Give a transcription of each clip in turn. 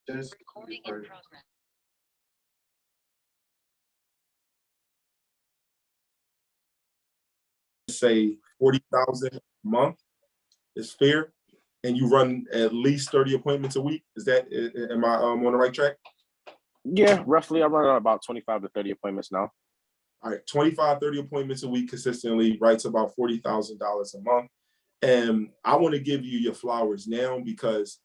Just say 40,000 a month is fair, and you run at least 30 appointments a week. Is that am I on the right track? Yeah, roughly. I run about 25 to 30 appointments now. All right, 25, 30 appointments a week consistently, right to about $40,000 a month. And I want to give you your flowers now because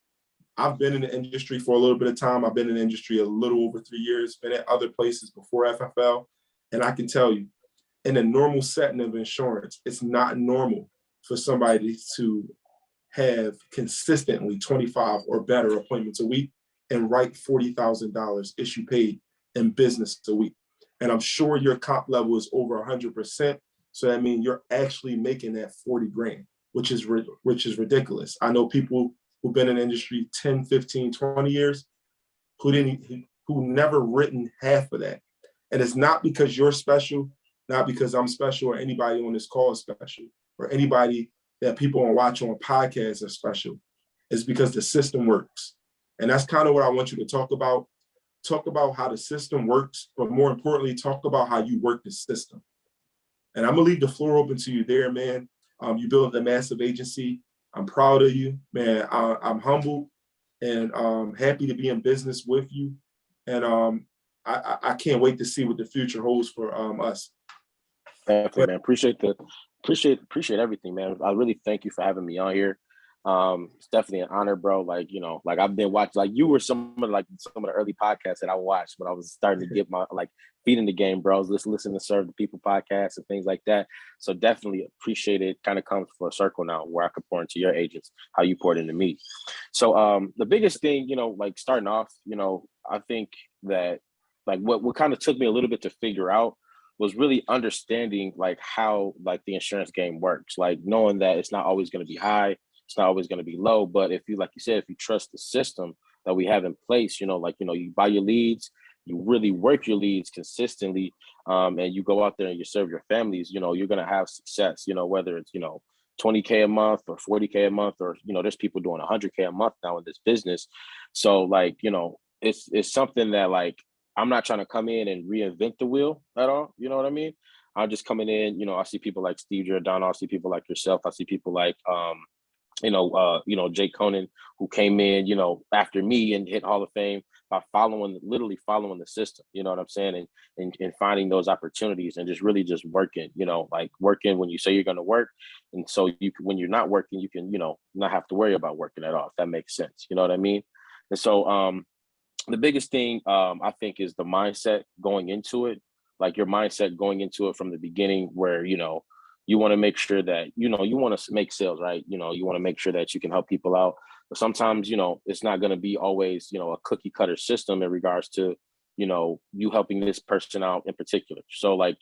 I've been in the industry for a little bit of time. I've been in the industry a little over 3 years, been at other places before FFL. And I can tell you, in a normal setting of insurance, it's not normal for somebody to have consistently 25 or better appointments a week and write $40,000 issue paid in business a week. And I'm sure your comp level is over 100%. So that means you're actually making that 40 grand, which is ridiculous. I know people who've been in the industry 10, 15, 20 years who never written half of that. And it's not because you're special, not because I'm special or anybody on this call is special or anybody that people watch on podcasts are special. It's because the system works. And that's kind of what I want you to talk about. Talk about how the system works, but more importantly, talk about how you work the system. And I'm gonna leave the floor open to you there, man. You built a massive agency. I'm proud of you, man. I'm humbled and happy to be in business with you. And I can't wait to see what the future holds for us. Definitely, man. Appreciate everything, man. I really thank you for having me on here. It's definitely an honor, bro. Like, like I've been watching, like you were some of the early podcasts that I watched when I was starting to get my feet in the game, bro. I was listening to Serve the People podcasts and things like that. So definitely appreciate it. Kind of comes full circle now where I could pour into your agents, how you poured into me. So the biggest thing, like starting off, I think that like what kind of took me a little bit to figure out was really understanding like how like the insurance game works, like knowing that it's not always going to be high, it's not always going to be low, but if you, like you said, if you trust the system that we have in place, you buy your leads, you really work your leads consistently, and you go out there and you serve your families, you're going to have success, whether it's, 20K a month or 40K a month, or, there's people doing 100K a month now in this business. So like, it's something that like, I'm not trying to come in and reinvent the wheel at all. You know what I mean? I'm just coming in, I see people like Steve Giordano, I see people like yourself, I see people like, Jay Conan, who came in, after me and hit Hall of Fame by literally following the system, you know what I'm saying? And finding those opportunities and just really just working, like working when you say you're going to work. And so when you're not working, you can, not have to worry about working at all, if that makes sense. You know what I mean? And so, the biggest thing I think is the mindset going into it, like your mindset going into it from the beginning where, you want to make sure that, you want to make sales, right? You want to make sure that you can help people out. But sometimes, it's not going to be always, a cookie cutter system in regards to, you helping this person out in particular. So like,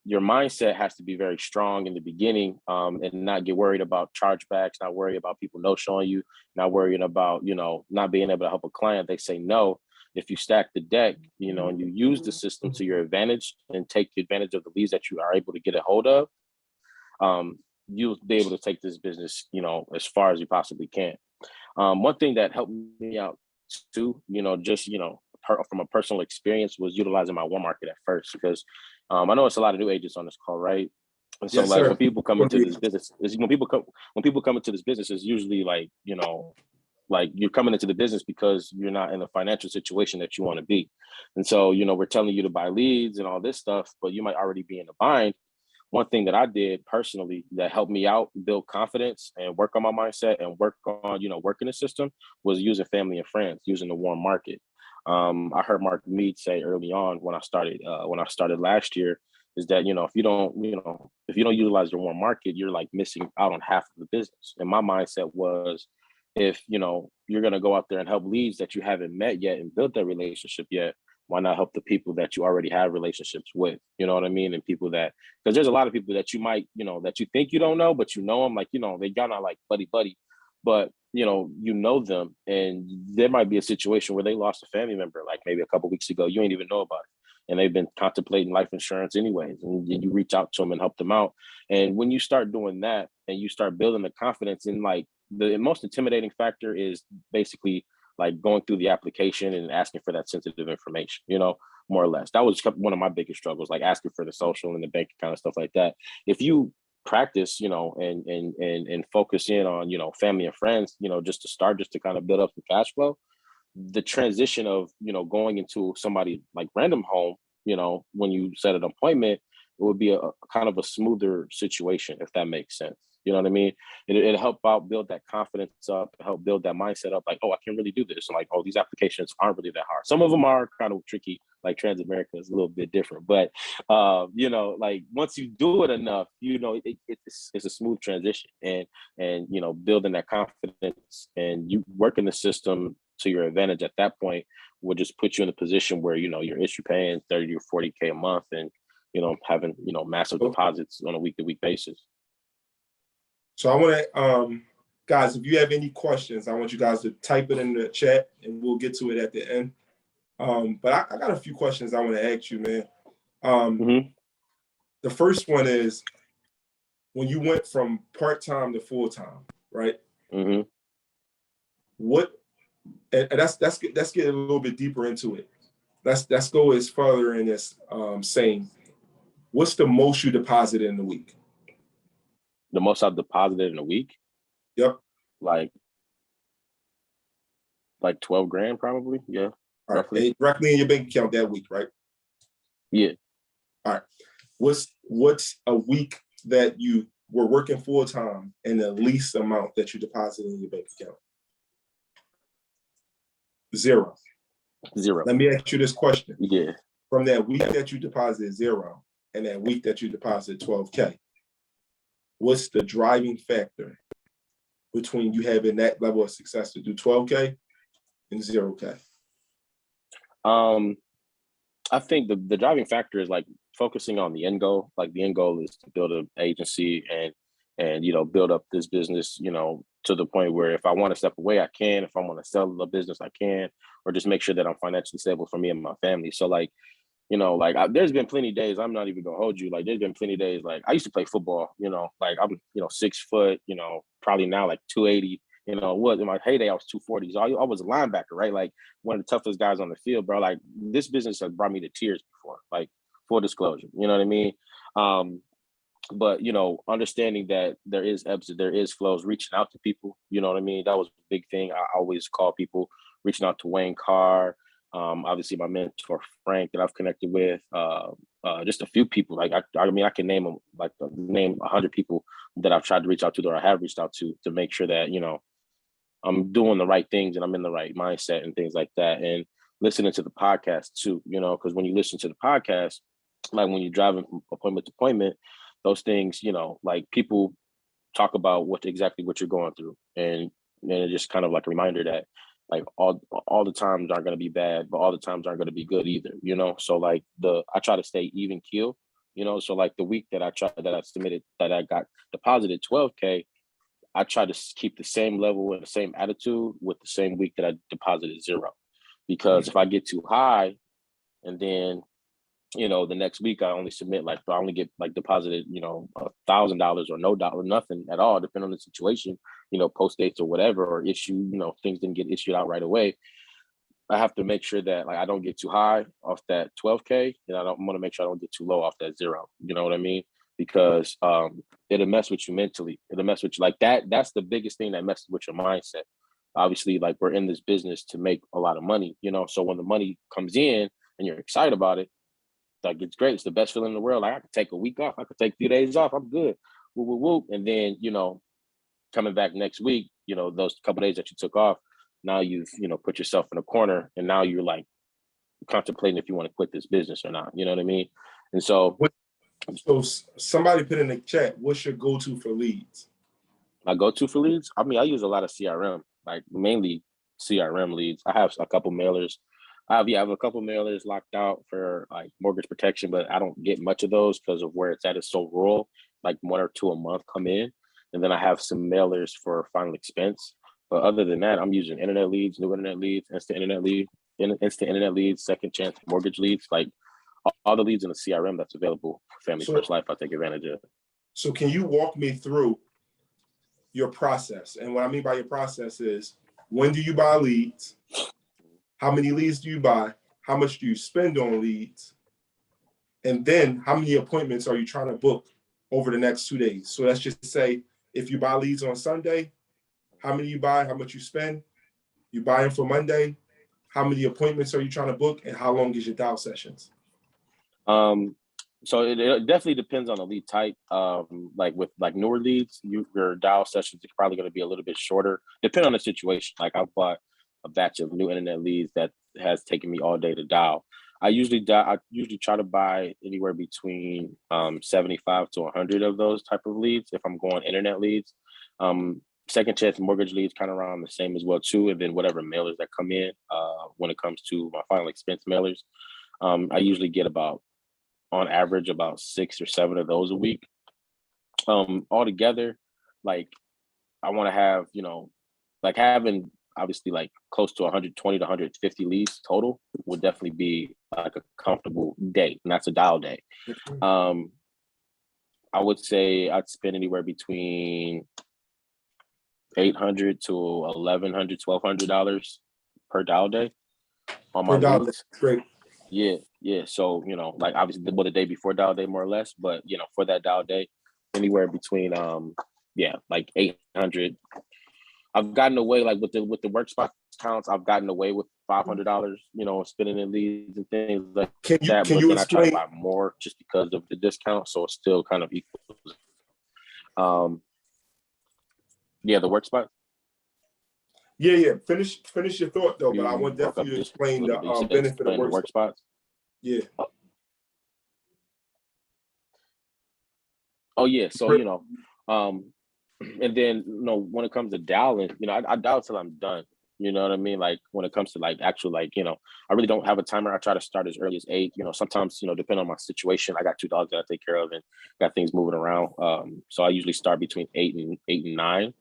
your mindset has to be very strong in the beginning, and not get worried about chargebacks, not worry about people no showing you, not worrying about, not being able to help a client. They say no. If you stack the deck, and you use the system to your advantage and take advantage of the leads that you are able to get a hold of, you'll be able to take this business, as far as you possibly can. One thing that helped me out too, from a personal experience was utilizing my warm market at first, because I know it's a lot of new agents on this call, right? And so, yes, like, when people come into this business, when people come into this business, it's usually like, like you're coming into the business because you're not in the financial situation that you want to be. And so, we're telling you to buy leads and all this stuff, but you might already be in a bind. One thing that I did personally that helped me out, build confidence and work on my mindset and work on, working the system, was using family and friends, using the warm market. I heard Mark Mead say early on when I started last year, is that, if you don't utilize the warm market, you're like missing out on half of the business. And my mindset was, if, you're going to go out there and help leads that you haven't met yet and build that relationship yet, why not help the people that you already have relationships with? You know what I mean? And people that, because there's a lot of people that you might, that you think you don't know, but them, like, they got not like buddy, but you know them, and there might be a situation where they lost a family member, like maybe a couple of weeks ago, you ain't even know about it, and they've been contemplating life insurance anyways, and you reach out to them and help them out. And when you start doing that and you start building the confidence, in like the most intimidating factor is basically like going through the application and asking for that sensitive information, you know, more or less. That was one of my biggest struggles, like asking for the social and the bank account and stuff like that. If you practice, you know, and focus in on, you know, family and friends, you know, just to start, just to kind of build up some cash flow, the transition of, you know, going into somebody like random home, you know, when you set an appointment, it would be a kind of a smoother situation, if that makes sense. You know what I mean? It help out build that confidence up, help build that mindset up. Like, oh, I can really do this. And like, oh, these applications aren't really that hard. Some of them are kind of tricky. Like Transamerica is a little bit different, but you know, like once you do it enough, you know, it's a smooth transition, and you know, building that confidence and you work in the system to your advantage at that point will just put you in a position where, you know, you're paying 30 or 40K a month, and you know, having, you know, massive deposits on a week-to-week basis. So I want to, guys, if you have any questions, I want you guys to type it in the chat and we'll get to it at the end. But I got a few questions I want to ask you, man. The first one is, when you went from part-time to full-time, right? What, and let's get a little bit deeper into it. Let's go as further in this saying, what's the most you deposited in a week? The most I've deposited in a week? Yep. Like 12 grand probably. Yeah. All right. Directly in your bank account that week, right? Yeah. All right. What's a week that you were working full time and the least amount that you deposited in your bank account? Zero. Let me ask you this question. Yeah. From that week that you deposited zero and that week that you deposited 12K, what's the driving factor between you having that level of success to do 12K and 0K? I think the driving factor is like focusing on the end goal. Like the end goal is to build an agency and you know, build up this business, you know, to the point where if I want to step away, I can. If I want to sell the business, I can, or just make sure that I'm financially stable for me and my family. So like, you know, like there's been plenty of days, I'm not even gonna hold you. Like there's been plenty of days, like I used to play football, you know, like I'm, you know, 6 foot, you know, probably now like 280, you know, was in my heyday, I was 240. So I was a linebacker, right? Like one of the toughest guys on the field, bro. Like this business has brought me to tears before, like full disclosure, you know what I mean? But you know, understanding that there is ebbs, there is flows, reaching out to people, you know what I mean? That was a big thing. I always call people, reaching out to Wayne Carr, obviously my mentor Frank that I've connected with, just a few people. Like I mean, I can name them, like name 100 people that I've tried to reach out to, or I have reached out to make sure that, you know, I'm doing the right things and I'm in the right mindset and things like that. And listening to the podcast too, you know, because when you listen to the podcast, like when you're driving from appointment to appointment, those things, you know, like people talk about what you're going through, and it's just kind of like a reminder that like all the times aren't going to be bad, but all the times aren't going to be good either, you know. So like I try to stay even keel, you know. So like the week that I got deposited 12K, I try to keep the same level and the same attitude with the same week that I deposited zero, because if I get too high and then, you know, the next week I only get like deposited, you know, $1,000 or nothing at all, depending on the situation, you know, post dates or whatever, or issue, you know, things didn't get issued out right away. I have to make sure that like I don't get too high off that 12K, and I want to make sure I don't get too low off that zero. You know what I mean? Because it'll mess with you mentally. It'll mess with you like that. That's the biggest thing that messes with your mindset. Obviously, like we're in this business to make a lot of money, you know. So when the money comes in and you're excited about it, like it's great. It's the best feeling in the world. Like I could take a week off. I could take a few days off. I'm good. Woo, woo, woo. And then, you know, coming back next week, you know, those couple of days that you took off, now you've, you know, put yourself in a corner, and now you're like contemplating if you want to quit this business or not. You know what I mean? And so, somebody put in the chat, what's your go-to for leads? My go-to for leads? I mean, I use a lot of CRM, like mainly CRM leads. I have a couple mailers. I have a couple mailers locked out for like mortgage protection, but I don't get much of those because of where it's at. It's so rural, like 1 or 2 a month come in. And then I have some mailers for final expense. But other than that, I'm using internet leads, new internet leads, instant internet leads, second chance mortgage leads, like all the leads in the CRM that's available for Family First Life, I take advantage of. So can you walk me through your process? And what I mean by your process is, when do you buy leads? How many leads do you buy? How much do you spend on leads? And then how many appointments are you trying to book over the next 2 days? So let's just say if you buy leads on Sunday, how many you buy, how much you spend? You buy them for Monday, how many appointments are you trying to book, and how long is your dial sessions? So it definitely depends on the lead type. Like with like newer leads, your dial sessions is probably going to be a little bit shorter, depending on the situation. Like I bought a batch of new internet leads that has taken me all day to dial. I usually try to buy anywhere between 75 to 100 of those type of leads if I'm going internet leads. Second chance mortgage leads kind of around the same as well too, and then whatever mailers that come in when it comes to my final expense mailers. I usually get on average about 6 or 7 of those a week. Altogether, like I want to have, like having obviously like close to 120 to 150 leads total would definitely be like a comfortable day, and that's a dial day. I would say I'd spend anywhere between $800 to $1,100, $1,200 per dial day on my leads. Great. Yeah. So, like obviously the day before dial day more or less, but for that dial day, anywhere between like 800. I've gotten away like with the Workspace counts, I've gotten away with $500, spending in leads and things like that. Can but you then explain? I try to buy more just because of the discount, so it still kind of equals. The Workspace. Yeah. Finish your thought though, but I want definitely to explain the benefit of Workspace. Yeah. Oh yeah. So and then when it comes to dialing, I dial till I'm done. You know what I mean? Like when it comes to like actual I really don't have a timer. I try to start as early as 8. Sometimes depending on my situation, I got 2 dogs that I take care of and got things moving around. So I usually start between 8 and 9.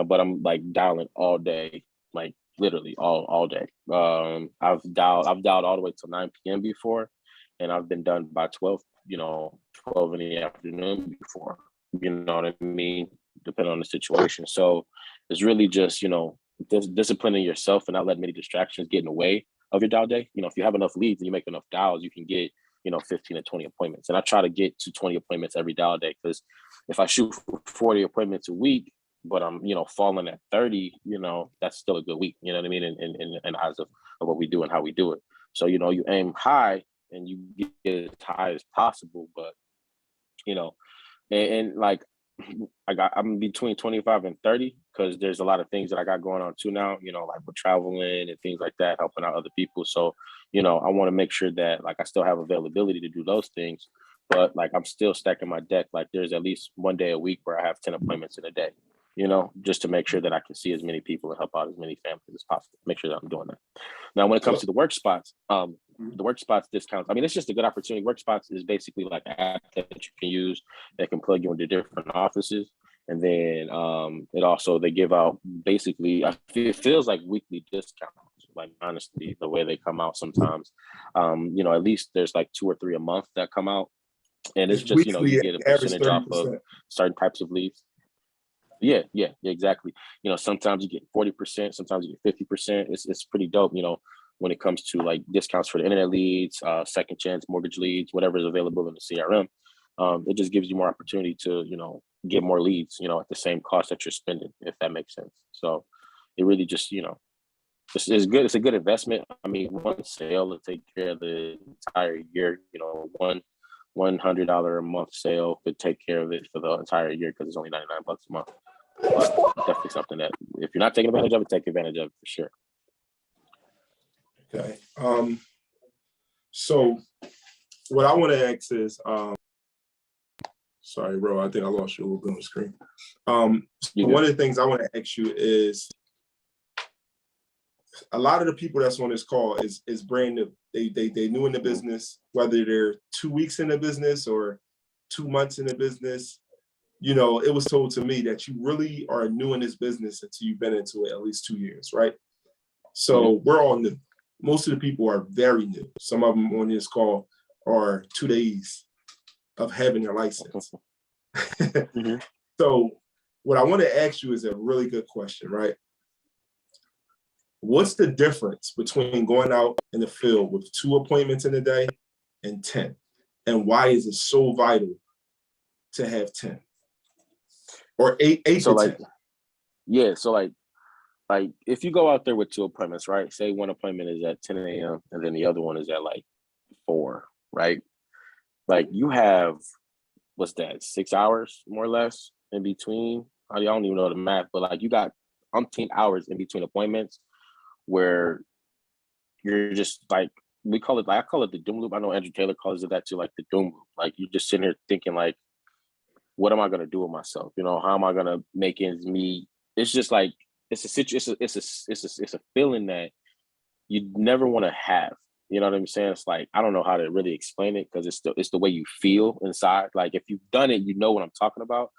But I'm like dialing all day, like literally all day. I've dialed all the way till 9 p.m. before, and I've been done by 12, 12 in the afternoon before. You know what I mean? Depending on the situation. So it's really just, disciplining yourself and not letting many distractions get in the way of your dial day. If you have enough leads and you make enough dials, you can get, 15 to 20 appointments. And I try to get to 20 appointments every dial day, because if I shoot for 40 appointments a week, but I'm, falling at 30, that's still a good week. You know what I mean? In eyes of what we do and how we do it. So, you aim high and you get as high as possible, but, and like, I'm between 25 and 30 because there's a lot of things that I got going on too now, like with traveling and things like that, helping out other people. So, I want to make sure that like I still have availability to do those things, but like I'm still stacking my deck. Like there's at least one day a week where I have 10 appointments in a day, just to make sure that I can see as many people and help out as many families as possible. Make sure that I'm doing that. Now, when it comes to the Workspace, the Workspace discounts, I mean, it's just a good opportunity. Workspace is basically like an app that you can use that can plug you into different offices. And then they give out basically, it feels like weekly discounts, like honestly, the way they come out sometimes. At least there's like 2 or 3 a month that come out. And it's just, you get a percentage off of certain types of leads. Yeah, exactly. Sometimes you get 40%, sometimes you get 50%. It's pretty dope, when it comes to like discounts for the internet leads, second chance mortgage leads, whatever is available in the CRM. It just gives you more opportunity to, get more leads, at the same cost that you're spending, if that makes sense. So it really just, it's good. It's a good investment. I mean, one sale will take care of the entire year, one $100 a month sale could take care of it for the entire year because it's only $99 a month. But definitely something that if you're not taking advantage of it, take advantage of it for sure. Okay. So what I want to ask is, sorry, bro, I think I lost you a little bit on the screen. One of the things I want to ask you is, a lot of the people that's on this call is brand new. They new in the business, whether they're 2 weeks in the business or 2 months in the business. It was told to me that you really are new in this business until you've been into it at least 2 years, right? So we're all new. Most of the people are very new. Some of them on this call are 2 days of having their license. So what I want to ask you is a really good question, right? What's the difference between going out in the field with 2 appointments in a day and 10? And why is it so vital to have 10 or eight So to like, 10? yeah, so like if you go out there with 2 appointments, right? Say one appointment is at 10 a.m. and then the other one is at like 4, right? Like you have, what's that, 6 hours more or less in between. I don't even know the math, but like you got umpteen hours in between appointments where you're just like, we call it, like I call it the doom loop. I know Andrew Taylor calls it that too, like the doom loop. Like you're just sitting here thinking like, what am I gonna do with myself? You know, how am I gonna make ends meet? It's just like it's a situation. It's a feeling that you never want to have. You know what I'm saying? It's like I don't know how to really explain it because it's the way you feel inside. Like if you've done it, you know what I'm talking about.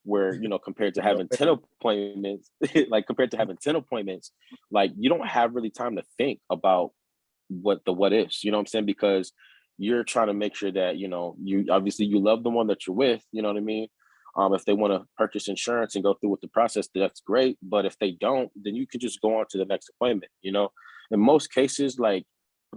Where compared to having 10 appointments, like compared to having 10 appointments, like you don't have really time to think about what ifs. You know what I'm saying? Because you're trying to make sure that you obviously you love the one that you're with. You know what I mean? If they want to purchase insurance and go through with the process, that's great. But if they don't, then you can just go on to the next appointment. In most cases, like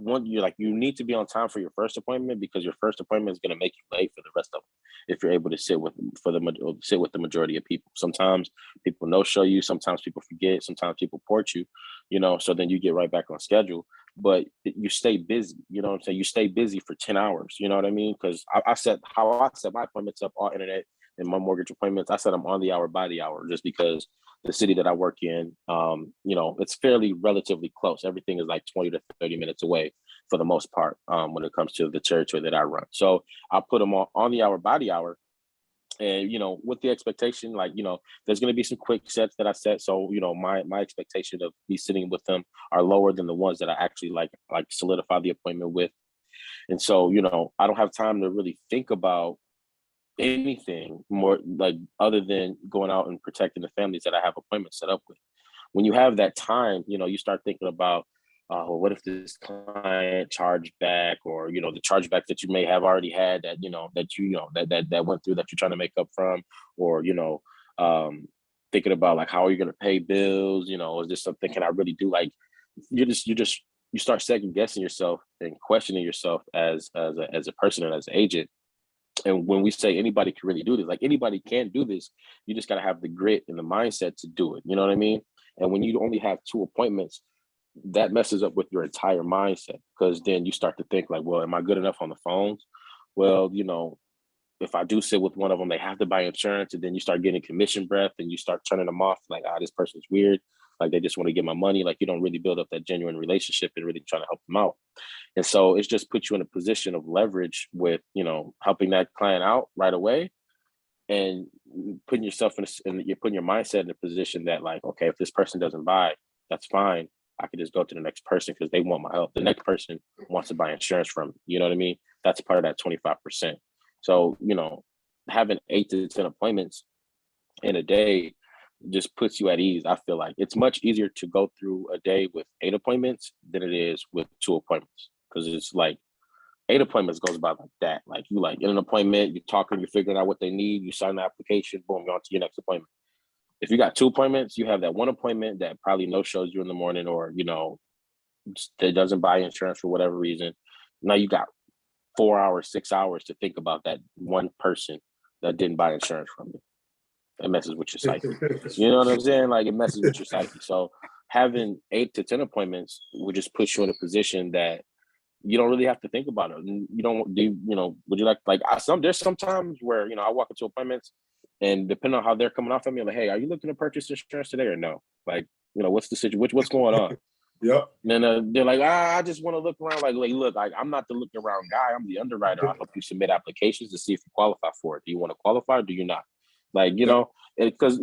you need to be on time for your first appointment because your first appointment is going to make you late for the rest of them. If you're able to sit with the majority of people, sometimes people no show you, sometimes people forget, sometimes people port you, so then you get right back on schedule. But you stay busy, you know what I'm saying? You stay busy for 10 hours, you know what I mean? Because I set my appointments up all internet and my mortgage appointments. I set them on the hour by the hour just because the city that I work in, it's fairly relatively close. Everything is like 20 to 30 minutes away for the most part when it comes to the territory that I run. So I put them on the hour by the hour. And, with the expectation, like, there's going to be some quick sets that I set. So, my expectation of me sitting with them are lower than the ones that I actually like solidify the appointment with. And so, I don't have time to really think about anything more like other than going out and protecting the families that I have appointments set up with. When you have that time, you start thinking about, well, what if this client charged back, or the chargebacks that you may have already had that that went through that you're trying to make up from, or thinking about like how are you going to pay bills? Is this something can I really do? Like you start second guessing yourself and questioning yourself as a person and as an agent. And when we say anybody can really do this, like anybody can do this, you just got to have the grit and the mindset to do it. You know what I mean? And when you only have 2 appointments, that messes up with your entire mindset, because then you start to think like, well, am I good enough on the phones? Well, if I do sit with one of them, they have to buy insurance, and then you start getting commission breath and you start turning them off like, this person's weird. Like they just want to get my money. Like you don't really build up that genuine relationship and really trying to help them out. And so it's just put you in a position of leverage with, helping that client out right away, and putting yourself and you're putting your mindset in a position that like, okay, if this person doesn't buy, that's fine. I could just go to the next person because they want my help. The next person wants to buy insurance from me. You know what I mean? That's part of that 25%. So, having 8 to 10 appointments in a day just puts you at ease. I feel like it's much easier to go through a day with 8 appointments than it is with 2 appointments. Because it's like 8 appointments goes by like that. Like you like in an appointment, you're talking, you're figuring out what they need, you sign the application, boom, you're on to your next appointment. If you got 2 appointments, you have that one appointment that probably no shows you in the morning, or that doesn't buy insurance for whatever reason. Now you got 4 hours, 6 hours to think about that one person that didn't buy insurance from you. It messes with your psyche. You know what I'm saying? Like it messes with your psyche. So having 8 to 10 appointments would just put you in a position that you don't really have to think about it. You don't do, would you there's sometimes where, I walk into appointments and depending on how they're coming off at me, I'm like, hey, are you looking to purchase insurance today or no? Like, what's the situation? What's going on? Yep. And then they're like, I just want to look around. Like, look, I'm not the looking around guy. I'm the underwriter. I help you submit applications to see if you qualify for it. Do you want to qualify or do you not? Like, because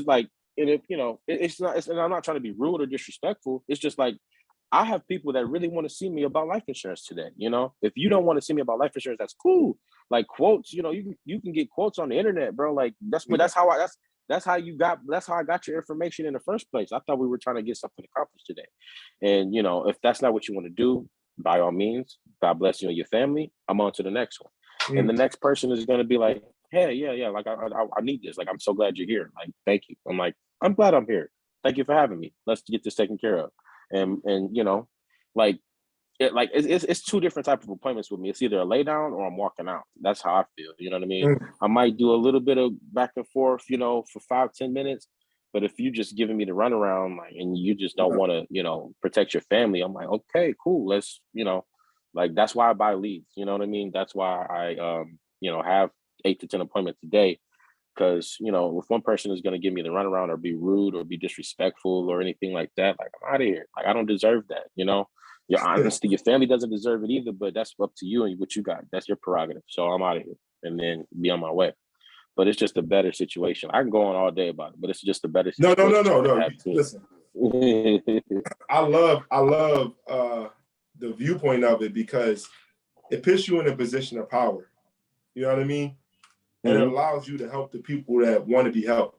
like, and if, and I'm not trying to be rude or disrespectful. It's just like, I have people that really want to see me about life insurance today. If you don't want to see me about life insurance, that's cool. Like quotes, you can get quotes on the internet, bro. Like that's how I got your information in the first place. I thought we were trying to get something accomplished today. And if that's not what you want to do, by all means, God bless you and your family. I'm on to the next one. And the next person is going to be like, hey, yeah, like I need this. Like, I'm so glad you're here. Like, thank you. I'm like, I'm glad I'm here. Thank you for having me. Let's get this taken care of. And you know, like it's two different type of appointments with me. It's either a lay down or I'm walking out. That's how I feel. You know what I mean? I might do a little bit of back and forth, you know, for 5-10 minutes. But if you just giving me the runaround, like, and you just don't want to, you know, protect your family, I'm like, okay, cool. Let's, you know, like, that's why I buy leads. You know what I mean? That's why I, you know, have 8 to 10 appointments a day. Because, you know, if one person is going to give me the runaround or be rude or be disrespectful or anything like that, like, I'm out of here. Like, I don't deserve that, you know? Your honesty, your family doesn't deserve it either, but that's up to you and what you got. That's your prerogative. So I'm out of here and then be on my way. But it's just a better situation. I can go on all day about it, but it's just a better situation. No. Listen, I love the viewpoint of it because it puts you in a position of power. You know what I mean? And it allows you to help the people that want to be helped.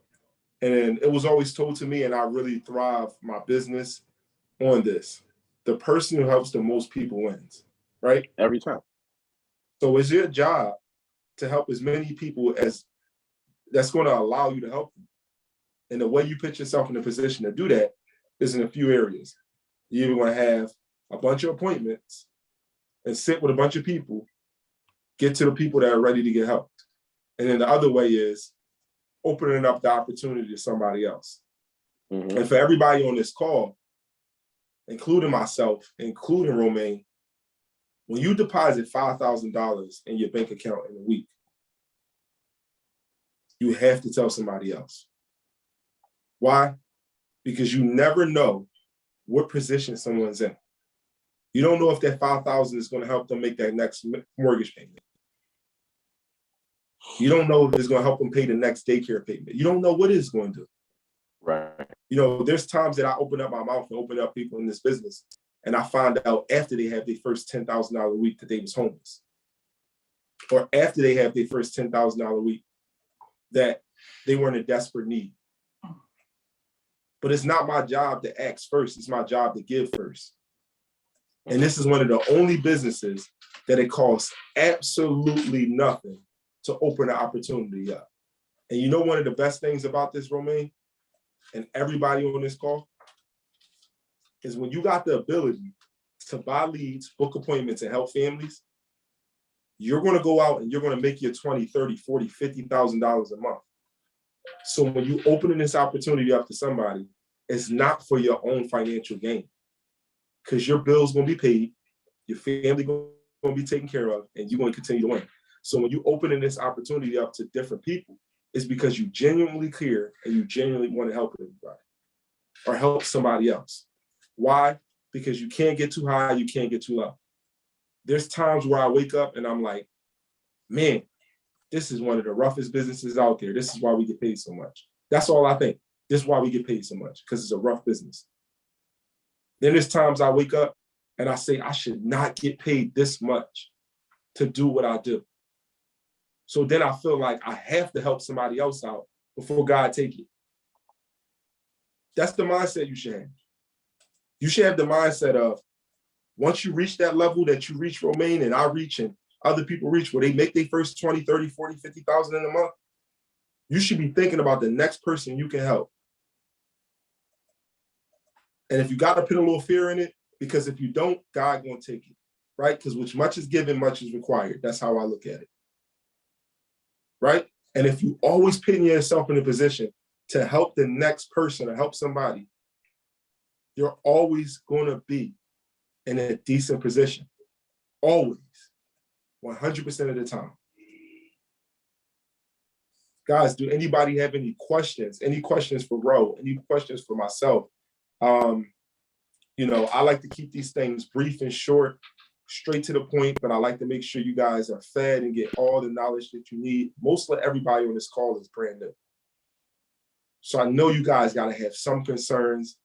And it was always told to me, and I really thrive my business on this. The person who helps the most people wins, right? Every time. So it's your job to help as many people as that's going to allow you to help them. And the way you put yourself in a position to do that is in a few areas. You're either going to have a bunch of appointments and sit with a bunch of people, get to the people that are ready to get helped. And then the other way is opening up the opportunity to somebody else. And for everybody on this call, including myself, including Romain, when you deposit $5,000 in your bank account in a week, you have to tell somebody else. Why? Because you never know what position someone's in. You don't know if that $5,000 is going to help them make that next mortgage payment. You don't know if it's going to help them pay the next daycare payment. You don't know what it's going to do. Right. You know, there's times that I open up my mouth and open up people in this business, and I find out after they have their first $10,000 a week that they was homeless. Or after they have their first $10,000 a week that they were in a desperate need. But it's not my job to ask first. It's my job to give first. And this is one of the only businesses that it costs absolutely nothing to open an opportunity up. And you know one of the best things about this, Romain, and everybody on this call, is when you got the ability to buy leads, book appointments, and help families, you're going to go out and you're going to make your $20, $30, $40, $50,000 a month. So when you opening this opportunity up to somebody, it's not for your own financial gain, because your bill's going to be paid, your family going to be taken care of, and you're going to continue to win. So when you opening this opportunity up to different people, it's because you genuinely care and you genuinely want to help everybody or help somebody else. Why? Because you can't get too high, you can't get too low. There's times where I wake up and I'm like, man, this is one of the roughest businesses out there. This is why we get paid so much. That's all I think. This is why we get paid so much, because it's a rough business. Then there's times I wake up and I say, I should not get paid this much to do what I do. So then I feel like I have to help somebody else out before God take it. That's the mindset you should have. You should have the mindset of, once you reach that level that you reach, Romain, and I reach, and other people reach, where they make their first 20, 30, 40, 50,000 in a month, you should be thinking about the next person you can help. And if you got to put a little fear in it, because if you don't, God gonna take it, right? Because which much is given, much is required. That's how I look at it, right? And if you always putting yourself in a position to help the next person or help somebody, you're always gonna be in a decent position, always, 100% of the time. Guys, do anybody have any questions? Any questions for Ro? Any questions for myself? You know, I like to keep these things brief and short, straight to the point, but I like to make sure you guys are fed and get all the knowledge that you need. Mostly everybody on this call is brand new. So I know you guys got to have some concerns,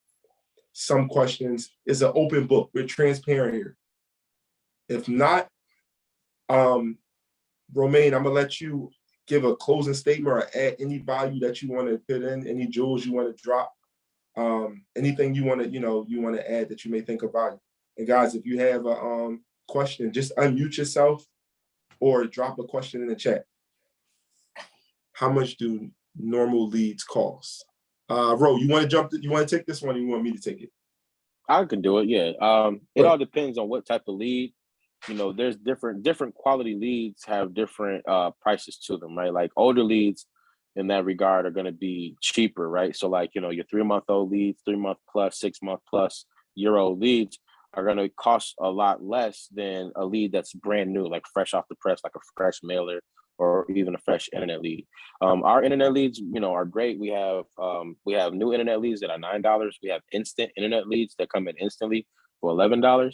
some questions. It's an open book. We're transparent here. If not, Romain, I'm gonna let you give a closing statement or add any value that you want to put in, any jewels you want to drop, anything you want to add that you may think of value. And guys, if you have a question, just unmute yourself or drop a question in the chat. How much do normal leads cost? Ro, you want to take this one or you want me to take it? I can do it. Yeah. It But all depends on what type of lead. There's different quality leads have different prices to them, right? Like older leads in that regard are going to be cheaper, right? So like, your 3-month-old leads, 3-month plus, 6-month plus year-old leads are going to cost a lot less than a lead that's brand new, like fresh off the press, like a fresh mailer or even a fresh internet lead. Our internet leads, are great. We have new internet leads that are $9. We have instant internet leads that come in instantly for $11.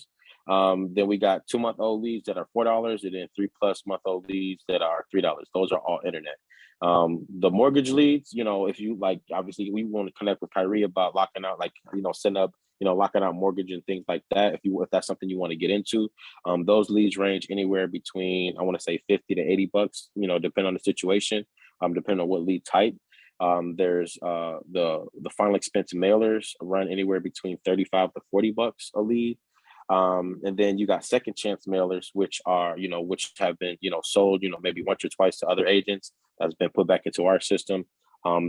Then we got 2-month-old leads that are $4, and then 3+-month-old leads that are $3. Those are all internet. The mortgage leads, if you like, obviously we want to connect with Kyrie about locking out, like, setting up, locking out mortgage and things like that. If that's something you want to get into, those leads range anywhere between, I want to say $50 to $80, depending on the situation, depending on what lead type. There's the final expense mailers run anywhere between $35 to $40 a lead. And then you got second chance mailers, which are, which have been, sold, maybe once or twice to other agents, that's been put back into our system.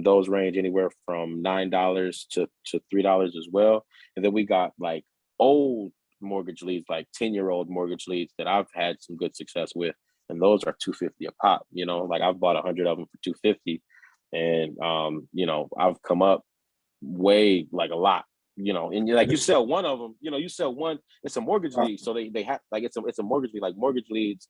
Those range anywhere from $9 to $3 as well. And then we got like old mortgage leads, like 10-year-old mortgage leads that I've had some good success with. And those are $250 a pop, like I've bought 100 of them for $250. And, I've come up way, like a lot. And like you sell one of them, you sell one, it's a mortgage lead. So they have, like, it's a mortgage lead. Like mortgage leads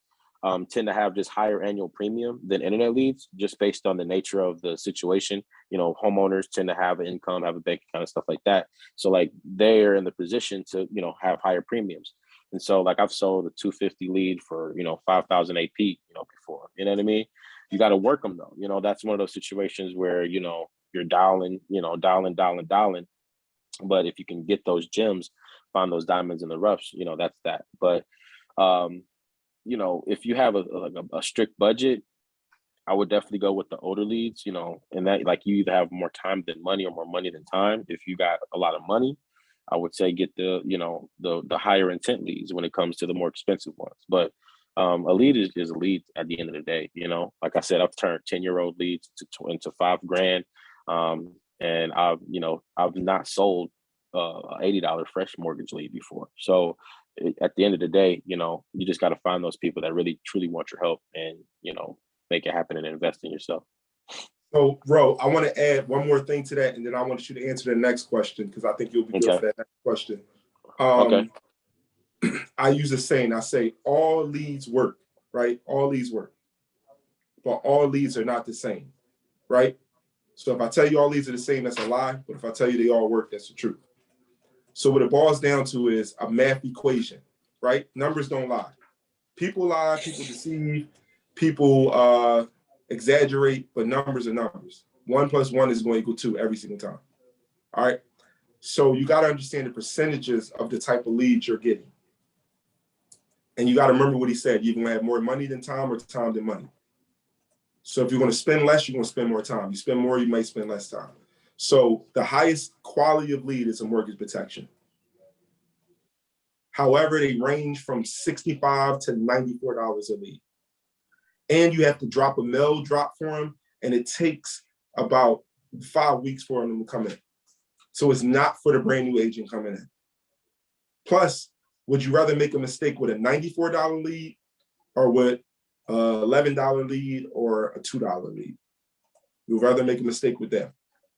tend to have just higher annual premium than internet leads, just based on the nature of the situation. Homeowners tend to have an income, have a bank account and stuff like that. So like they're in the position to, have higher premiums. And so like I've sold a 250 lead for, 5,000 AP, before, you know what I mean? You got to work them though. That's one of those situations where, you're dialing. But if you can get those gems, find those diamonds in the roughs, that's that. But, if you have a strict budget, I would definitely go with the older leads, and that, like, you either have more time than money or more money than time. If you got a lot of money, I would say get the higher intent leads when it comes to the more expensive ones. But a lead is a lead at the end of the day. Like I said, I've turned 10-year-old leads into $5,000. And I've not sold a $80 fresh mortgage lead before. So at the end of the day, you just got to find those people that really truly want your help and, make it happen and invest in yourself. So, Ro, I want to add one more thing to that, and then I want you to answer the next question, because I think you'll be good for that next question. Okay. I use a saying, I say all leads work, right? All leads work, but all leads are not the same, right? So if I tell you all leads are the same, that's a lie. But if I tell you they all work, that's the truth. So what it boils down to is a math equation, right? Numbers don't lie. People lie, people deceive, people exaggerate, but numbers are numbers. 1 + 1 is going to equal 2 every single time. All right. So you got to understand the percentages of the type of leads you're getting. And you got to remember what he said. You're going to have more money than time, or time than money. So if you're going to spend less, you're going to spend more time. You spend more, you may spend less time. So the highest quality of lead is a mortgage protection. However, they range from $65 to $94 a lead. And you have to drop a mail drop for them, and it takes about 5 weeks for them to come in. So it's not for the brand new agent coming in. Plus, would you rather make a mistake with a $94 lead or with $11 lead or a $2 lead? You'd rather make a mistake with them.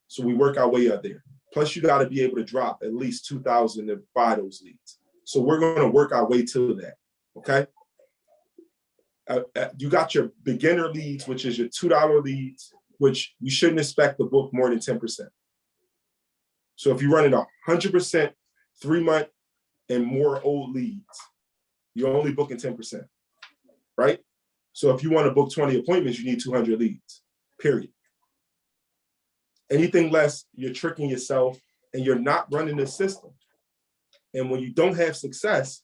So we work our way up there. Plus, you got to be able to drop at least $2,000 to buy those leads. So we're going to work our way to that. Okay. You got your beginner leads, which is your $2 leads, which you shouldn't expect to book more than 10%. So if you're running 100% 3-month and more old leads, you're only booking 10%, right? So if you want to book 20 appointments, you need 200 leads, period. Anything less, you're tricking yourself and you're not running the system. And when you don't have success,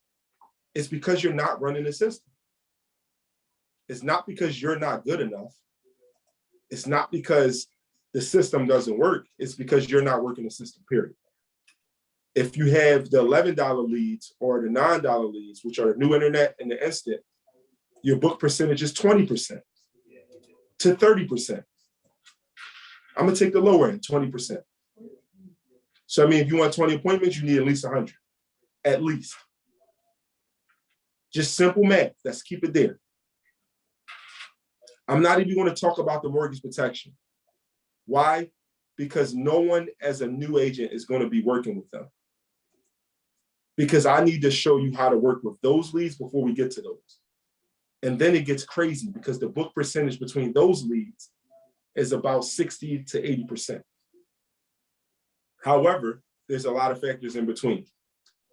it's because you're not running the system. It's not because you're not good enough. It's not because the system doesn't work. It's because you're not working the system, period. If you have the $11 leads or the $9 leads, which are the new internet and the instant, your book percentage is 20% to 30%. I'm going to take the lower end, 20%. So, I mean, if you want 20 appointments, you need at least 100. at least. Just simple math. Let's keep it there. I'm not even going to talk about the mortgage protection. Why? Because no one as a new agent is going to be working with them. Because I need to show you how to work with those leads before we get to those. And then it gets crazy because the book percentage between those leads is about 60 to 80%. However, there's a lot of factors in between.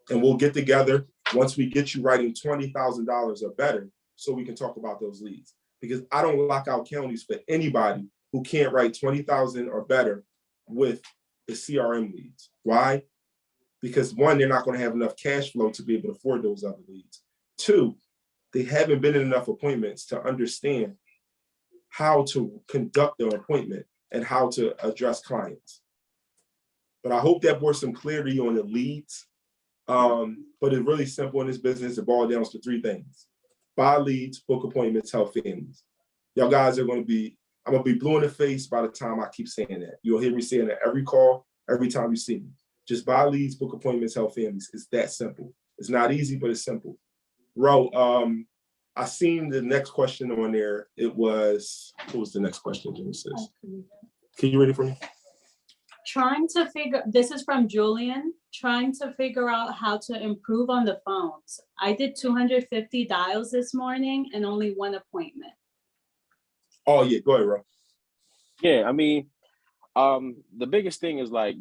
And we'll get together once we get you writing $20,000 or better so we can talk about those leads. Because I don't lock out counties for anybody who can't write 20,000 or better with the CRM leads. Why? Because one, they're not going to have enough cash flow to be able to afford those other leads. Two, they haven't been in enough appointments to understand how to conduct their appointment and how to address clients. But I hope that brought some clarity on the leads. But it's really simple in this business. It boils down to three things: buy leads, book appointments, help families. Y'all guys are going to be, I'm going to be blue in the face by the time I keep saying that. You'll hear me saying that every call, every time you see me. Just buy leads, book appointments, help families. It's that simple. It's not easy, but it's simple. Ro, I seen the next question on there. It was, what was the next question, Genesis? Can you read it for me? This is from Julian, trying to figure out how to improve on the phones. I did 250 dials this morning and only one appointment. Oh yeah, go ahead, Ro. Yeah, I mean, the biggest thing is like,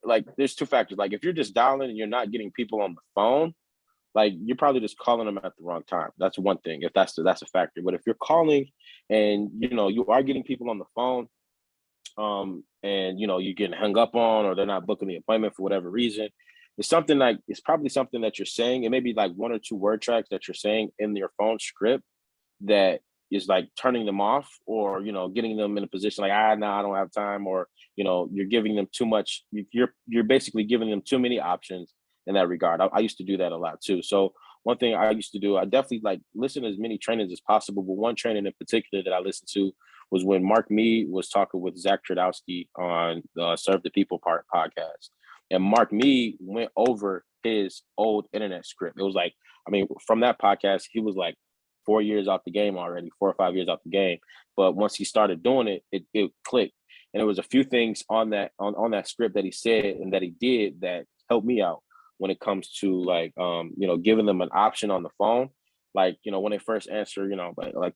like there's two factors. Like if you're just dialing and you're not getting people on the phone, like you're probably just calling them at the wrong time. That's one thing, if that's a factor. But if you're calling and you are getting people on the phone, and you're getting hung up on, or they're not booking the appointment for whatever reason, it's probably something that you're saying. It may be like one or two word tracks that you're saying in your phone script that is like turning them off, or getting them in a position like, no, I don't have time, or you're giving them too much. You're basically giving them too many options in that regard. I used to do that a lot too. So one thing I used to do, I definitely like listen to as many trainings as possible. But one training in particular that I listened to was when Mark Mead was talking with Zach Tradowski on the Serve the People podcast. And Mark Mead went over his old internet script. It was like, from that podcast, he was like 4 years out the game already, 4 or 5 years out the game. But once he started doing it, it clicked. And there was a few things on that script that he said and that he did that helped me out when it comes to like, giving them an option on the phone. Like, when they first answer,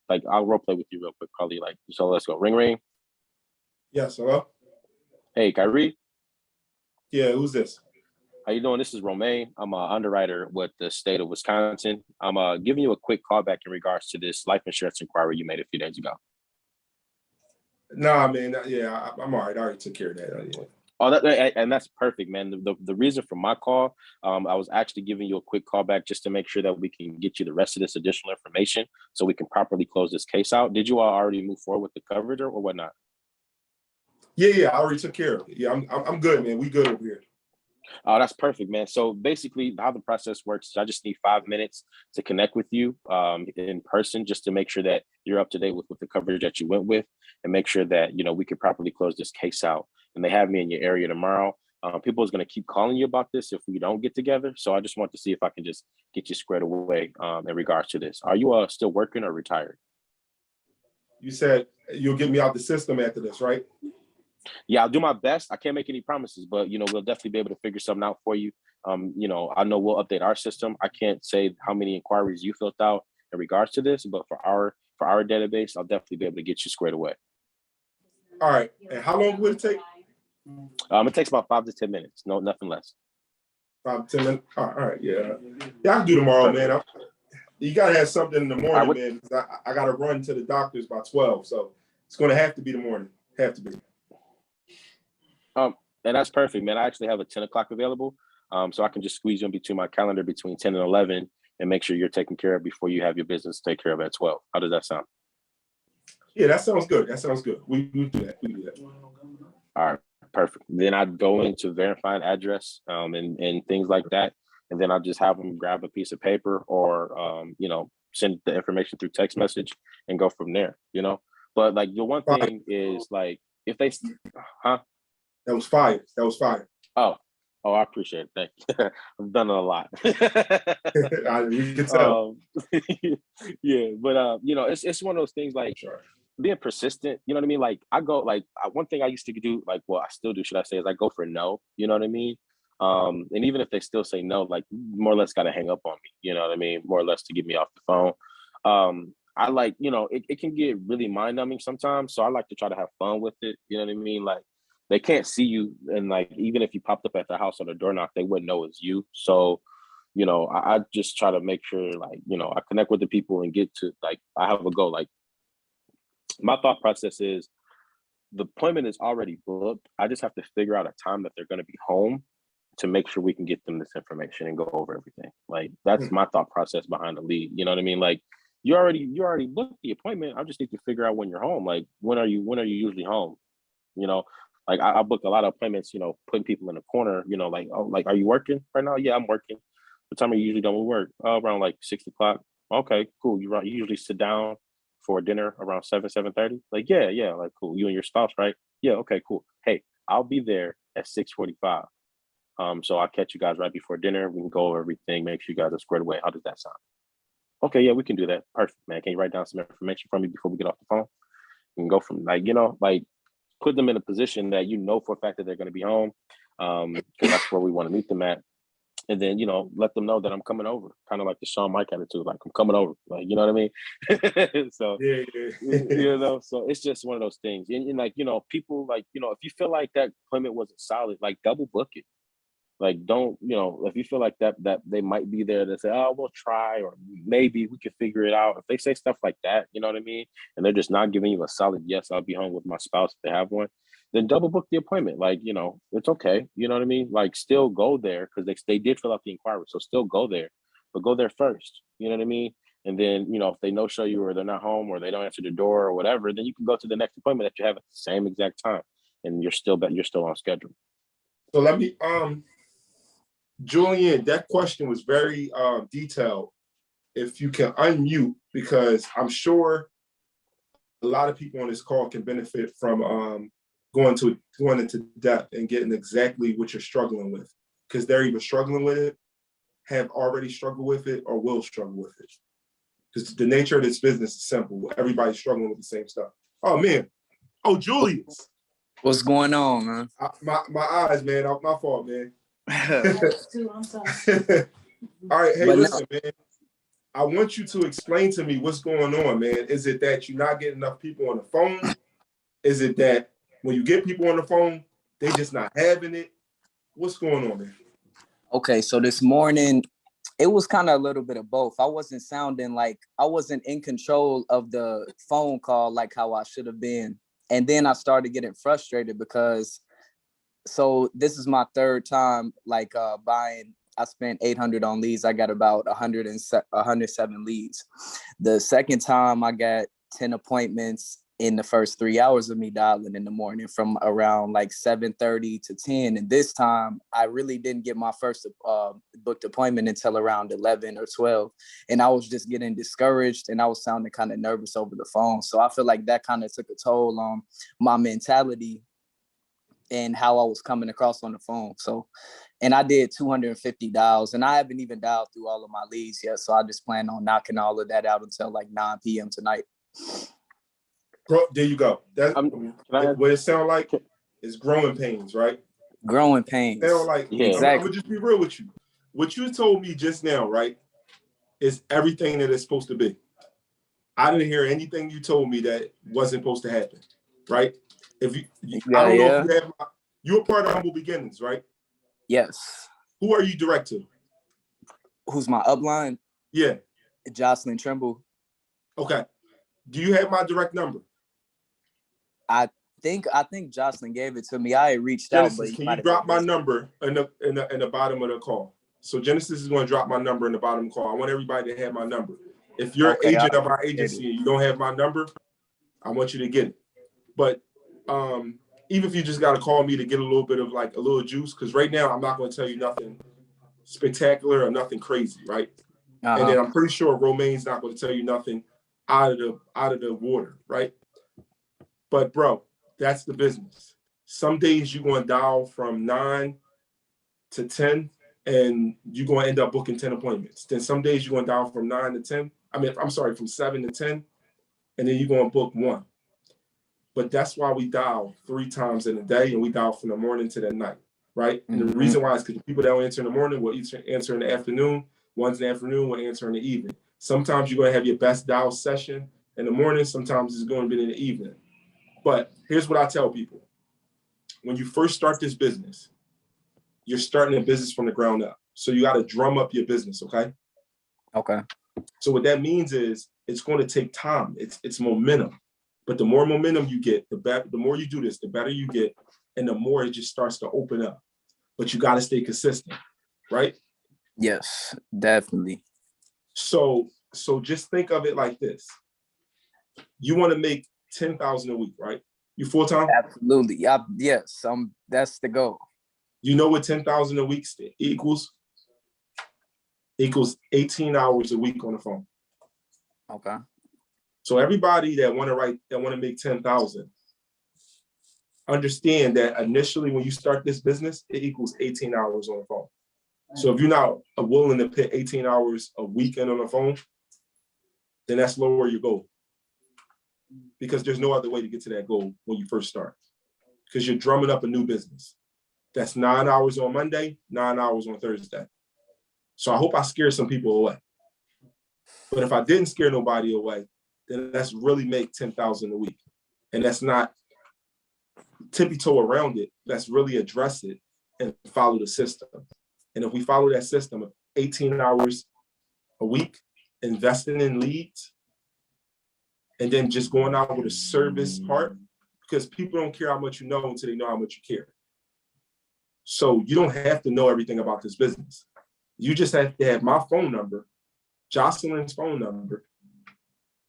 like I'll role play with you real quick, Carly. Like, so let's go. Ring, ring. Yes, hello? Hey, Kyrie. Yeah, who's this? How you doing? This is Romain. I'm an underwriter with the state of Wisconsin. I'm giving you a quick call back in regards to this life insurance inquiry you made a few days ago. Nah, man. Yeah, I'm all right. I already took care of that. Yeah. Oh, and that's perfect, man. The reason for my call, I was actually giving you a quick call back just to make sure that we can get you the rest of this additional information so we can properly close this case out. Did you all already move forward with the coverage or whatnot? Yeah, I already took care of it. Yeah, I'm good, man. We good over here. Oh, that's perfect, man. So basically how the process works is I just need 5 minutes to connect with you in person, just to make sure that you're up to date with the coverage that you went with, and make sure that, we can properly close this case out. And they have me in your area tomorrow. People is going to keep calling you about this if we don't get together. So I just want to see if I can just get you squared away in regards to this. Are you still working or retired? You said you'll get me out the system after this, right? Yeah, I'll do my best. I can't make any promises, but we'll definitely be able to figure something out for you. I know we'll update our system. I can't say how many inquiries you filled out in regards to this, but for our database, I'll definitely be able to get you squared away. All right. And how long will it take? It takes about 5 to 10 minutes. No, nothing less. 5 to 10 minutes. All right. Yeah, I can do tomorrow, man. You gotta have something in the morning, man. Because I gotta run to the doctors by 12, so it's gonna have to be the morning. Have to be. And that's perfect, man. I actually have a 10 o'clock available, so I can just squeeze you in between my calendar between 10 and 11 and make sure you're taken care of before you have your business to take care of at 12. How does that sound? Yeah, that sounds good. We do that. All right, perfect. Then I'd go into verifying address and things like that. And then I'll just have them grab a piece of paper or, send the information through text message and go from there, But like the one thing is like, if they, That was fire. Oh, Oh, I appreciate it. Thank you. I've done it a lot. We can tell. Yeah, but it's one of those things like Sure. being persistent. You know what I mean? Like I go like one thing I used to do, like well, I still do, should I say, is I go for no. You know what I mean? And even if they still say no, like more or less got to hang up on me. You know what I mean? More or less to get me off the phone. I like, it can get really mind numbing sometimes. So I like to try to have fun with it. You know what I mean? Like they can't see you. And like, even if you popped up at the house on a door knock, they wouldn't know it's you. So, I just try to make sure like, I connect with the people and get to like, I have a goal. Like my thought process is the appointment is already booked. I just have to figure out a time that they're going to be home to make sure we can get them this information and go over everything. Like that's my thought process behind the lead. You know what I mean? Like you already booked the appointment. I just need to figure out when you're home. Like when are you usually home? Like I book a lot of appointments, putting people in a corner, like, oh, like, are you working right now? Yeah, I'm working. What time are you usually done with work? Around like 6 o'clock. Okay, cool. You usually sit down for dinner around 7:30? Like, yeah, like cool. You and your spouse, right? Yeah, okay, cool. Hey, I'll be there at 6:45. So I'll catch you guys right before dinner. We can go over everything, make sure you guys are squared away. How does that sound? Okay, yeah, we can do that. Perfect, man. Can you write down some information for me before we get off the phone? We can go from like put them in a position that for a fact that they're going to be home, because that's where we want to meet them at. And then, let them know that I'm coming over, kind of like the Shawn Mike attitude, like I'm coming over, like, you know what I mean? So, Yeah. So it's just one of those things. And like, people like, if you feel like that appointment wasn't solid, like double book it. Like, don't, if you feel like that they might be there to say, oh, we'll try, or maybe we can figure it out. If they say stuff like that, you know what I mean? And they're just not giving you a solid, yes, I'll be home with my spouse if they have one, then double book the appointment. Like, it's okay. You know what I mean? Like still go there because they did fill out the inquiry. So still go there, but go there first. You know what I mean? And then, if they no show you or they're not home or they don't answer the door or whatever, then you can go to the next appointment that you have at the same exact time. And you're still on schedule. So let me, Julian, that question was very detailed. If you can unmute, because I'm sure a lot of people on this call can benefit from going into depth and getting exactly what you're struggling with, because they're either struggling with it, have already struggled with it, or will struggle with it. Because the nature of this business is simple. Everybody's struggling with the same stuff. Oh man. Oh, Julius. What's going on, man? My eyes, man. My fault, man. I'm sorry. All right, hey, But listen, man. I want you to explain to me what's going on, man. Is it that you're not getting enough people on the phone? Is it that when you get people on the phone, they just not having it? What's going on, man? Okay, so this morning, it was kind of a little bit of both. I wasn't sounding like I wasn't in control of the phone call like how I should have been. And then I started getting frustrated because, so this is my third time like buying. I spent $800 on leads. I got about 107 leads. The second time I got 10 appointments in the first 3 hours of me dialing in the morning from around like 7:30 to 10. And this time I really didn't get my first booked appointment until around 11 or 12. And I was just getting discouraged and I was sounding kind of nervous over the phone. So I feel like that kind of took a toll on my mentality and how I was coming across on the phone. So, and I did 250 dials and I haven't even dialed through all of my leads yet. So I just plan on knocking all of that out until like 9 p.m. tonight. There you go. That's what it sounds like is growing pains, right? Growing pains. Like, yeah. Exactly. I'm gonna just be real with you. What you told me just now, right, is everything that it's supposed to be. I didn't hear anything you told me that wasn't supposed to happen, right? If you, I don't know if you have, you're part of Humble Beginnings, right? Yes. Who are you direct to? Who's my upline? Yeah. Jocelyn Trimble. Okay. Do you have my direct number? I think Jocelyn gave it to me. I reached Genesis, out, but can you drop my number in the bottom of the call? So Genesis is going to drop my number in the bottom of the call. I want everybody to have my number. If you're an agent of our agency and you don't have my number, I want you to get it. But even if you just got to call me to get a little bit of like a little juice, because right now I'm not going to tell you nothing spectacular or nothing crazy, right? And then I'm pretty sure Romain's not going to tell you nothing out of the water, right? But bro, that's the business. Some days you're going to dial from 9 to 10, and you're going to end up booking 10 appointments. Then some days you're going to dial from 9 to 10. From 7 to 10, and then you're going to book 1. But that's why we dial 3 times in a day, and we dial from the morning to the night, right? And the reason why is because the people that will answer in the morning will answer in the afternoon. One's in the afternoon will answer in the evening. Sometimes you're going to have your best dial session in the morning. Sometimes it's going to be in the evening. But here's what I tell people. When you first start this business, you're starting a business from the ground up. So you got to drum up your business, okay? Okay. So what that means is it's going to take time. It's momentum. But the more momentum you get, the more you do this, the better you get, and the more it just starts to open up. But you got to stay consistent, right? Yes, definitely. So just think of it like this. You want to make 10,000 a week, right? You full-time? Absolutely. Yes, that's the goal. You know what 10,000 a week equals? Equals 18 hours a week on the phone. Okay. So everybody that want to make 10,000, understand that initially when you start this business, it equals 18 hours on the phone. So if you're not willing to put 18 hours a week in on the phone, then that's lower your goal. Because there's no other way to get to that goal when you first start. Because you're drumming up a new business. That's 9 hours on Monday, 9 hours on Thursday. So I hope I scared some people away. But if I didn't scare nobody away, then let's really make 10,000 a week. And that's not tippy-toe around it. Let's really address it and follow the system. And if we follow that system of 18 hours a week, investing in leads, and then just going out with a service part, because people don't care how much you know until they know how much you care. So you don't have to know everything about this business. You just have to have my phone number, Jocelyn's phone number,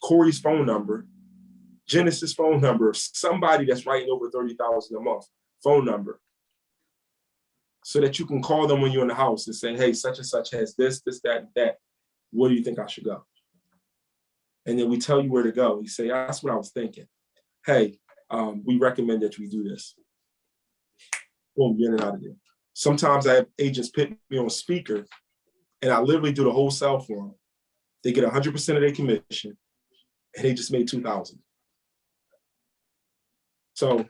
Corey's phone number, Genesis' phone number, somebody that's writing over 30,000 a month phone number, so that you can call them when you're in the house and say, hey, such and such has this, that, and that. Where do you think I should go? And then we tell you where to go. You say, that's what I was thinking. Hey, we recommend that we do this. Boom, you're in and out of there. Sometimes I have agents put me on speaker, and I literally do the whole sell for them. They get 100% of their commission, and they just made $2,000. So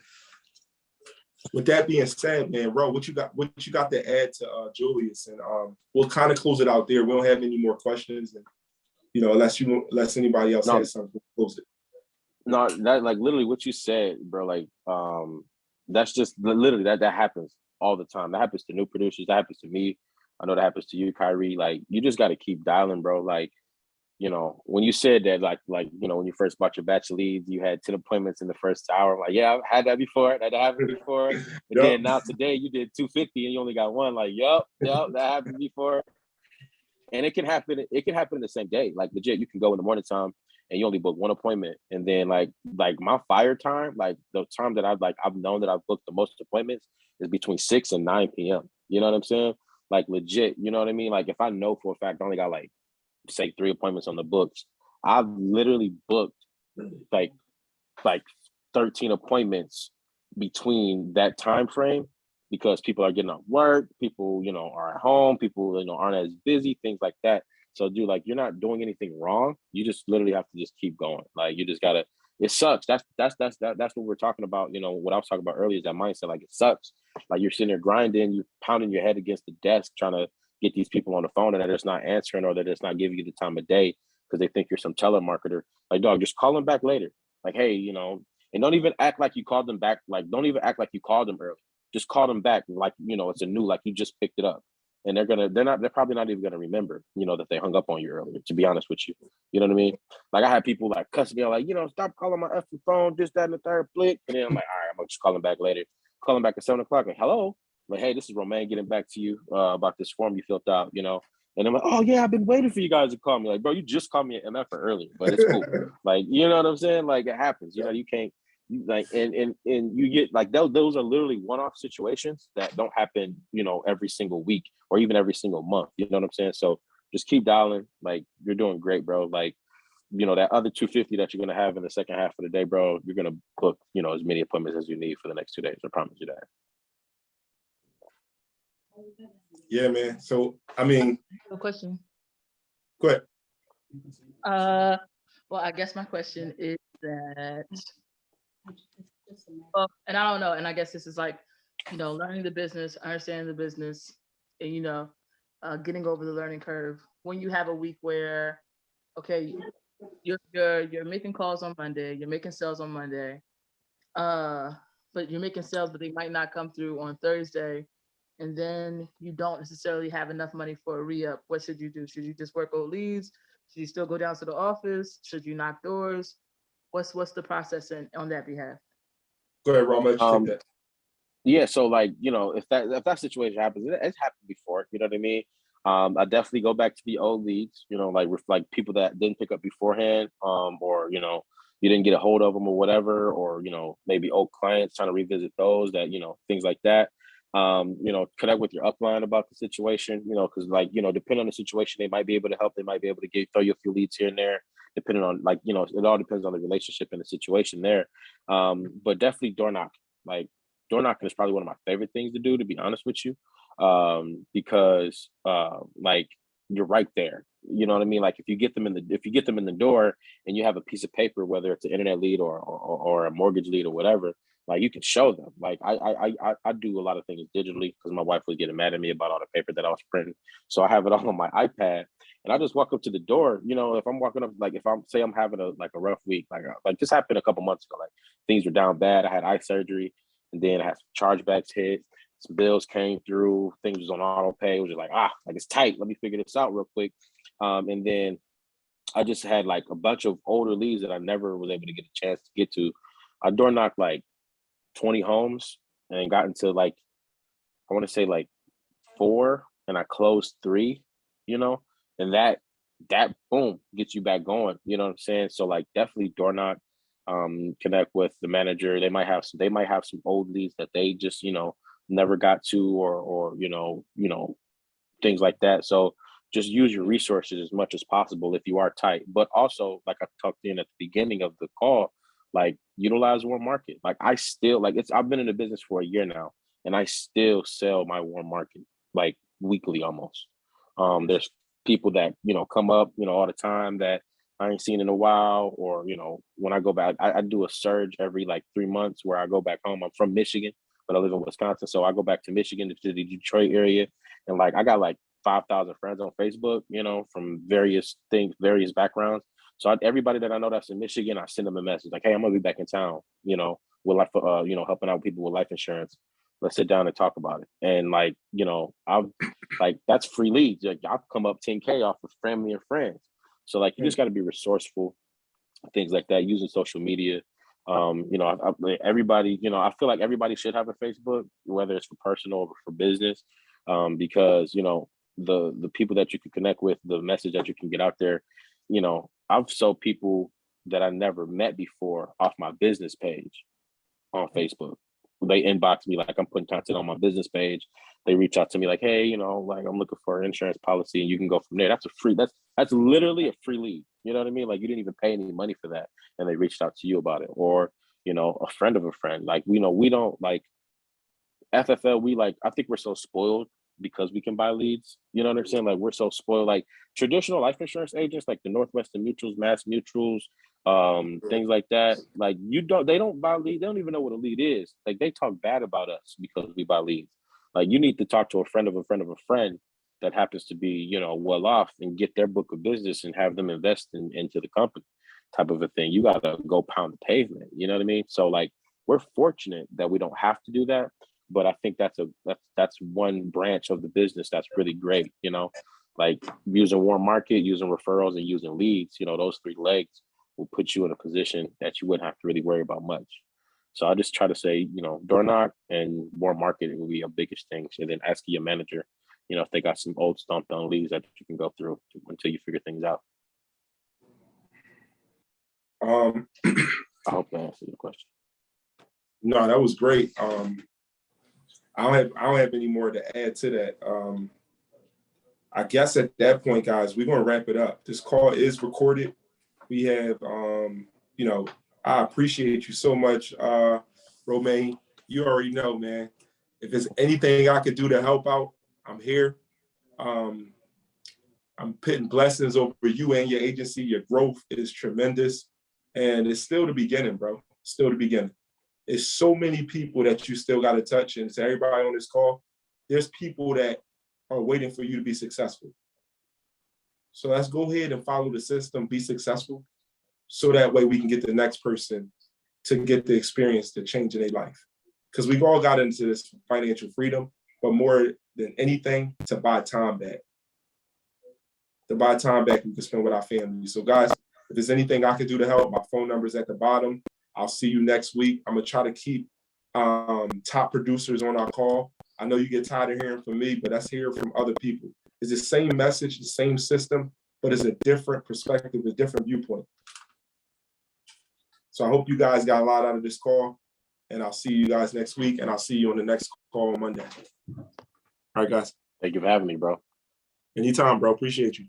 with that being said, man, Ro, what you got to add to Julius? And we'll kind of close it out there. We don't have any more questions, and unless anybody else has something, we'll close it. No, that like literally what you said, bro. Like that's just literally that happens all the time. That happens to new producers. That happens to me. I know that happens to you, Kyrie. Like you just got to keep dialing, bro. Like, you know, when you said that, like, you know, when you first bought your batch of leads, you had 10 appointments in the first hour. I'm like, yeah, I've had that before. That happened before. But then now today you did 250 and you only got one. Like, yup, that happened before. And it can happen in the same day. Like legit, you can go in the morning time and you only book one appointment. And then like my fire time, like the time that I've known that I've booked the most appointments is between 6 and 9 p.m. You know what I'm saying? Like legit, you know what I mean? Like if I know for a fact I only got like say 3 appointments on the books, I've literally booked like 13 appointments between that time frame, because people are getting off work, people, you know, are at home, people, you know, aren't as busy, things like that. So dude, like you're not doing anything wrong. You just literally have to just keep going. Like you just gotta, it sucks. That's what we're talking about. You know, what I was talking about earlier is that mindset. Like it sucks. Like you're sitting there grinding, you're pounding your head against the desk, trying to get these people on the phone, and they're just not answering, or they're just not giving you the time of day because they think you're some telemarketer. Like, dog, just call them back later. Like, hey, you know, and don't even act like you called them back. Like, don't even act like you called them early. Just call them back. Like, you know, it's a new, like you just picked it up. And they're probably not even gonna remember, you know, that they hung up on you earlier, to be honest with you. You know what I mean? Like I had people like cuss me out, like, you know, stop calling my effing phone, this, that, and the third, flick. And then I'm like, all right, I'm gonna just call them back later. Call them back at 7 o'clock. Like, hello. Like, hey, this is Romain getting back to you about this form you filled out, you know. And I'm like, oh yeah, I've been waiting for you guys to call me. Like, bro, you just called me an MF earlier, but it's cool. Like, you know what I'm saying? Like it happens. You know, you can't like and you get like those are literally one-off situations that don't happen, you know, every single week or even every single month. You know what I'm saying? So just keep dialing. Like you're doing great, bro. Like, you know, that other 250 that you're gonna have in the second half of the day, bro, you're gonna book, you know, as many appointments as you need for the next 2 days. I promise you that. Yeah, man. So, I mean, No question. go ahead. Well, I guess my question is that, well, and I don't know, and I guess this is like, learning the business, understanding the business, and getting over the learning curve. When you have a week where, okay, you're making calls on Monday, you're making sales on Monday, but you're making sales, but they might not come through on Thursday, and then you don't necessarily have enough money for a re-up. What should you do? Should you just work old leads? Should you still go down to the office? Should you knock doors? What's the process on that behalf? Go ahead, Romain. Take that. Yeah, so like, if that situation happens, it's happened before, you know what I mean? I definitely go back to the old leads, like people that didn't pick up beforehand, or you didn't get a hold of them or whatever, or maybe old clients, trying to revisit those, that things like that. Connect with your upline about the situation, because depending on the situation, they might be able to help. They might be able to throw you a few leads here and there, depending on it all depends on the relationship and the situation there. But definitely door knock. Like, door knocking is probably one of my favorite things to do, to be honest with you, because like, you're right there. You know what I mean? Like, if you get them in the door and you have a piece of paper, whether it's an internet lead or a mortgage lead or whatever, like, you can show them. Like, I do a lot of things digitally because my wife was getting mad at me about all the paper that I was printing. So I have it all on my iPad, and I just walk up to the door. If I'm walking up, like, if I'm having a rough week, like this happened a couple months ago. Like, things were down bad. I had eye surgery, and then I had some chargebacks hit. Some bills came through. Things was on auto pay. It was just like, it's tight. Let me figure this out real quick. And then I just had like a bunch of older leads that I never was able to get a chance to get to. I door knocked like 20 homes and got into like, I want to say like 4, and I closed 3, and that boom gets you back going. You know what I'm saying? So like, definitely door knock, connect with the manager. They might have some old leads that they just, never got to, or things like that. So just use your resources as much as possible if you are tight. But also, like I talked in at the beginning of the call, like, utilize warm market. Like, I've been in the business for a year now, and I still sell my warm market like weekly almost. There's people that come up all the time that I ain't seen in a while, or when I go back, I do a surge every like 3 months where I go back home. I'm from Michigan, but I live in Wisconsin, so I go back to Michigan, to the Detroit area, and like, I got like 5,000 friends on Facebook, from various things, various backgrounds. So everybody that I know that's in Michigan, I send them a message like, "Hey, I'm gonna be back in town, with life, helping out people with life insurance. Let's sit down and talk about it." And like, I've like, that's free leads. Like, I've come up 10K off of family and friends. So like, you just got to be resourceful, things like that, using social media. Everybody, I feel like everybody should have a Facebook, whether it's for personal or for business, because the people that you can connect with, the message that you can get out there. I've sold people that I never met before off my business page on Facebook. They inbox me like I'm putting content on my business page. They reach out to me like, "Hey, like, I'm looking for an insurance policy," and you can go from there. That's literally a free lead. You know what I mean? Like, you didn't even pay any money for that, and they reached out to you about it. Or a friend of a friend. Like, we don't like FFL. I think we're so spoiled because we can buy leads. You know what I'm saying? Like, we're so spoiled. Like, traditional life insurance agents, like the Northwestern Mutuals, Mass Mutuals, things like that. Like, they don't buy leads. They don't even know what a lead is. Like, they talk bad about us because we buy leads. Like, you need to talk to a friend of a friend of a friend that happens to be, well off, and get their book of business and have them invest into the company, type of a thing. You got to go pound the pavement. You know what I mean? So like, we're fortunate that we don't have to do that. But I think that's one branch of the business that's really great, like using warm market, using referrals, and using leads. Those 3 legs will put you in a position that you wouldn't have to really worry about much. So I just try to say, door knock and warm market will be your biggest things, and then asking your manager, if they got some old stomped on leads that you can go through until you figure things out. I hope that answered your question. No, that was great. I don't have any more to add to that. I guess at that point, guys, we're gonna wrap it up. This call is recorded. We have, I appreciate you so much, Romain. You already know, man. If there's anything I could do to help out, I'm here. I'm putting blessings over you and your agency. Your growth is tremendous. And it's still the beginning, bro. Still the beginning. It's so many people that you still got to touch. And to everybody on this call, there's people that are waiting for you to be successful. So let's go ahead and follow the system, be successful. So that way we can get the next person to get the experience to change in their life. Because we've all got into this financial freedom, but more than anything, to buy time back. To buy time back we can spend with our family. So guys, if there's anything I can do to help, my phone number is at the bottom. I'll see you next week. I'm gonna try to keep top producers on our call. I know you get tired of hearing from me, but let's hear from other people. It's the same message, the same system, but it's a different perspective, a different viewpoint. So I hope you guys got a lot out of this call, and I'll see you guys next week, and I'll see you on the next call on Monday. All right, guys. Thank you for having me, bro. Anytime, bro. Appreciate you.